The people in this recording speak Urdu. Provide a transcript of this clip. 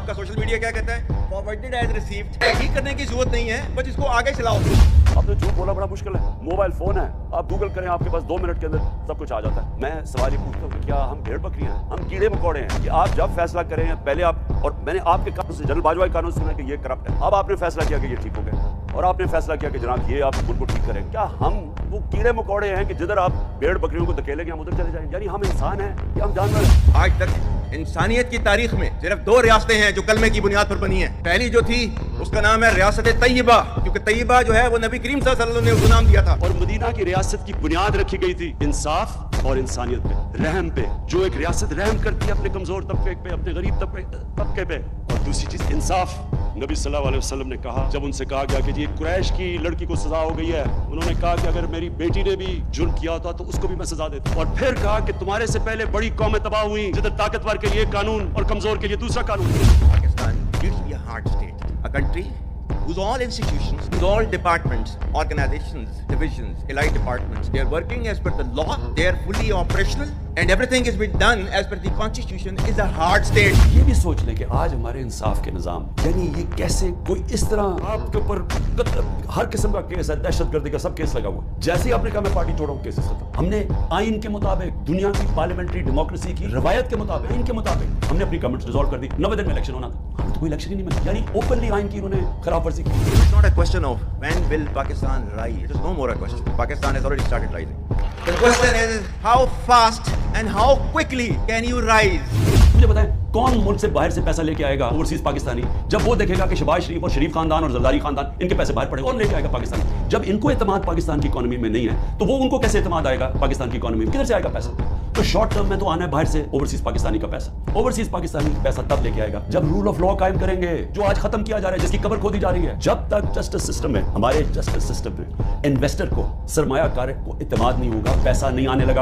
آپ کا سوشل میڈیا کیا کہتا ہے؟ فارورڈڈ ایز ریسیوڈ. تحقیق کرنے کی ضرورت نہیں ہے, بس اس کو آگے چلاؤ. اب تو جھوٹ بولنا بڑا مشکل ہے. موبائل فون ہے, آپ گوگل کریں, آپ کے پاس 2 منٹ کے اندر سب کچھ آ جاتا ہے. میں سوال یہ پوچھتا ہوں کہ کیا ہم بھیڑ بکری ہیں؟ ہم کیڑے مکوڑے ہیں کہ آپ جب فیصلہ کریں پہلے آپ, اور میں نے آپ کے قانون سے, جنرل باجوہ کے قانون سے سنا کہ یہ کرپٹ ہے, اب آپ نے فیصلہ کیا کہ یہ ٹھیک ہو گیا, اور آپ نے فیصلہ کیا کہ جناب یہ آپ ان کو ٹھیک کریں. کیا ہم وہ کیڑے مکوڑے ہیں کہ جدھر آپ بھیڑ بکریوں کو دھکیلیں گے ہم ادھر چلے جائیں؟ یعنی ہم انسان ہیں یا ہم جانور ہیں؟ آج تک انسانیت کی تاریخ میں صرف 2 ریاستیں ہیں جو کلمے کی بنیاد پر بنی ہیں. پہلی جو تھی اس کا نام ہے ریاست طیبہ, کیونکہ طیبہ جو ہے وہ نبی کریم صلی اللہ علیہ وسلم نے اس کو نام دیا تھا. اور مدینہ کی ریاست کی بنیاد رکھی گئی تھی انصاف اور انسانیت پہ, رحم پہ. جو ایک ریاست رحم کرتی ہے اپنے کمزور طبقے پہ, اپنے غریب طبقے پہ. اور دوسری چیز انصاف. نبی صلی اللہ علیہ وسلم نے کہا, جب ان سے کہا گیا کہ جی قریش کی لڑکی کو سزا ہو گئی ہے, انہوں نے کہا کہ اگر میری بیٹی نے بھی جرم کیا ہوتا تو اس کو بھی میں سزا دیتا. اور پھر کہا کہ تمہارے سے پہلے بڑی قومیں تباہ ہوئی جدھر طاقتور کے لیے قانون اور کمزور کے لیے دوسرا قانون. Pakistan used to be a hard state, a country whose all institutions, whose all departments, organizations, divisions, allied departments, they are working as per the law, they are fully operational, and everything is being done as per the constitution, is a hard state. یہ بھی سوچ لیں کہ آج ہمارے انصاف کے نظام, یعنی یہ کیسے کوئی اس طرح آپ کے اوپر ہر قسم کا کیس ہے, دہشت گردی کا سب کیس لگا ہوا. جیسے ہی آپ نے کہا میں پارٹی چھوڑا ہوں, کیسز ختم. ہم نے آئین کے مطابق, دنیا کی پارلیمنٹری ڈیموکریسی کی روایت کے مطابق, آئین کے مطابق ہم نے اپنی گورنمنٹ ریزالو کر دی. 90 دن میں الیکشن ہونا تھا, ہمیں تو کوئی الیکشن ہی نہیں ملا. یعنی اوپنلی آئین کی انہوں نے خلاف ورزی کی. It's not a question of when will Pakistan rise. It is no more a question. Pakistan has already started rising. The question is how fast and how quickly can you rise? مجھے بتائیں کون ملک سے باہر سے پیسہ لے کے آئے گا اوورسیز پاکستانی, جب وہ دیکھے گا کہ شہباز شریف اور شریف خاندان اور زرداری خاندان ان کے پیسے باہر پڑے, کون لے کے آئے گا پاکستان؟ جب ان کو اعتماد پاکستان کی اکانومی میں نہیں ہے تو وہ ان کو کیسے اعتماد آئے گا پاکستان کی اکانومی میں؟ کدھر سے آئے گا پیسہ؟ تو شارٹ ٹرم میں تو آنا ہے باہر سے اوورسیز پاکستانی کا پیسہ. اوورسیز پاکستانی پیسہ تب لے کے آئے گا جب رول آف لا قائم کریں گے, جو آج ختم کیا جا رہا ہے, جس کی قبر کھودی جا رہی ہے. جب تک جسٹس سسٹم میں, ہمارے جسٹس سسٹم میں انویسٹر کو, سرمایہ کار کو اعتماد نہیں ہوگا, پیسہ نہیں آنے لگا.